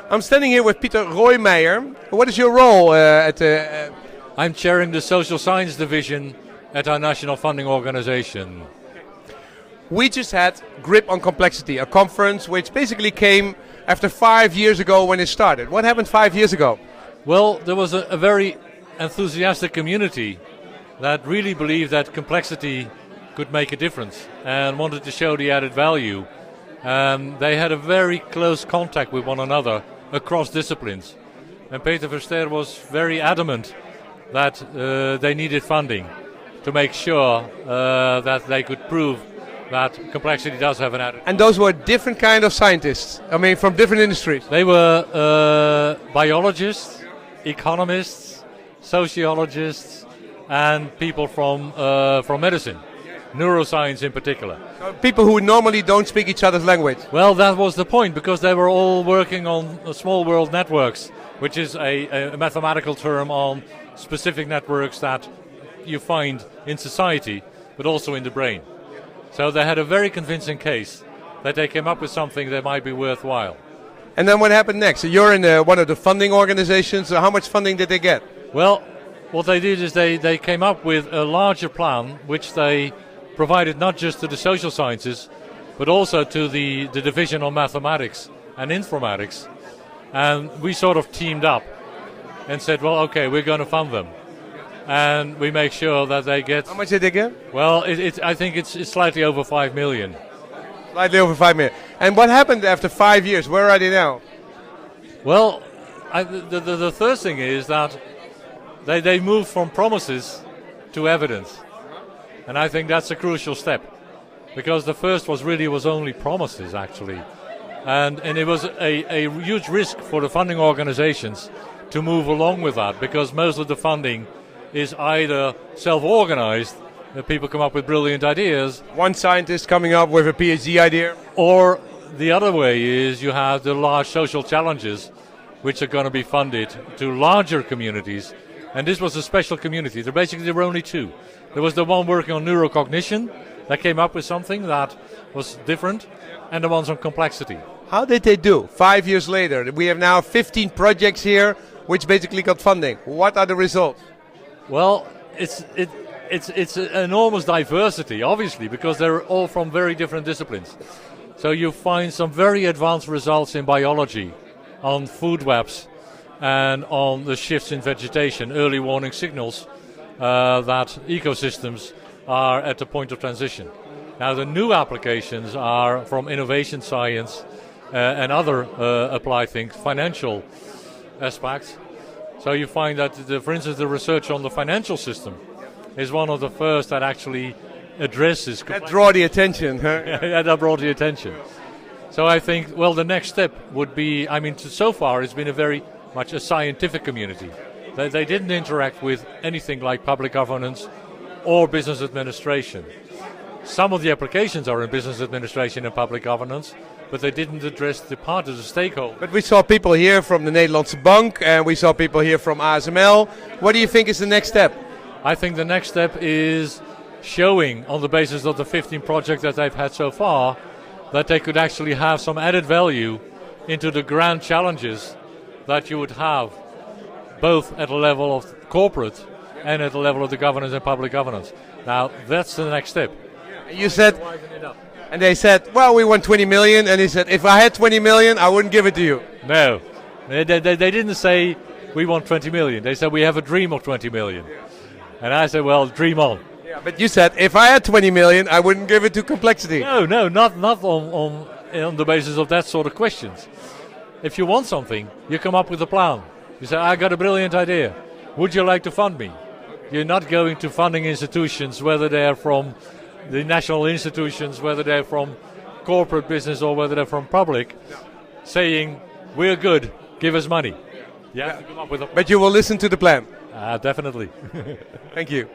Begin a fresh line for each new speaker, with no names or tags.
I'm standing here with Pieter Hooimeijer. What is your role at the...
I'm chairing the Social Science Division at our national funding organization.
We just had Grip on Complexity, a conference which basically came after 5 years ago when it started. What happened 5 years ago?
Well, there was a very enthusiastic community that really believed that complexity could make a difference and wanted to show the added value. They had a very close contact with one another across disciplines. And Pieter Verster was very adamant that they needed funding to make sure that they could prove that complexity does have an added.
And those were different kind of scientists, I mean from different industries.
They were biologists, economists, sociologists, and people from medicine, neuroscience in particular.
So people who normally don't speak each other's language.
Well, that was the point, because they were all working on small world networks, which is a mathematical term on specific networks that you find in society, but also in the brain. So they had a very convincing case that they came up with something that might be worthwhile.
And then what happened next? So you're in one of the funding organizations. So how much funding did they get?
Well, what they did is they came up with a larger plan, which they provided not just to the social sciences, but also to the division on mathematics and informatics. And we sort of teamed up and said, well, okay, we're going to fund them. And we make sure that they get...
How much did they get?
Well, I think it's slightly over 5 million.
Slightly over 5 million. And what happened after 5 years? Where are they now?
Well, the first thing is that they moved from promises to evidence. And I think that's a crucial step. Because the first was only promises, actually. And it was a huge risk for the funding organizations to move along with that, because most of the funding is either self-organized, that people come up with brilliant ideas.
One scientist coming up with a PhD idea.
Or the other way is you have the large social challenges, which are going to be funded to larger communities. And this was a special community. There were only two. There was the one working on neurocognition that came up with something that was different, and the ones on complexity.
How did they do 5 years later? We have now 15 projects here which basically got funding. What are the results?
Well, it's an enormous diversity, obviously, because they're all from very different disciplines. So you find some very advanced results in biology, on food webs, and on the shifts in vegetation, early warning signals that ecosystems are at the point of transition. Now, the new applications are from innovation science and other applied things, financial aspects. So you find that, for instance, the research on the financial system is one of the first that actually addresses...
That draw the attention, huh?
Yeah, that brought the attention. So I think, well, the next step would be, I mean, so far it's been a very much a scientific community. They didn't interact with anything like public governance or business administration. Some of the applications are in business administration and public governance, but they didn't address the part of the stakeholder.
But we saw people here from the Nederlandse Bank and we saw people here from ASML. What do you think is the next step?
I think the next step is showing, on the basis of the 15 projects that they've had so far, that they could actually have some added value into the grand challenges that you would have, both at the level of corporate and at the level of the governance and public governance. Now, that's the next step.
You said... And they said, well, we want 20 million. And he said, if I had 20 million, I wouldn't give it to you.
No. They didn't say, we want 20 million. They said, we have a dream of 20 million. And I said, well, dream on.
Yeah, but you said, if I had 20 million, I wouldn't give it to complexity.
No, not on the basis of that sort of questions. If you want something, you come up with a plan. You say, I got a brilliant idea. Would you like to fund me? You're not going to funding institutions, whether they're from the national institutions, whether they're from corporate business or whether they're from public, saying, we're good, give us money. You have to come up with a plan.
But you will listen to the plan?
Definitely.
Thank you.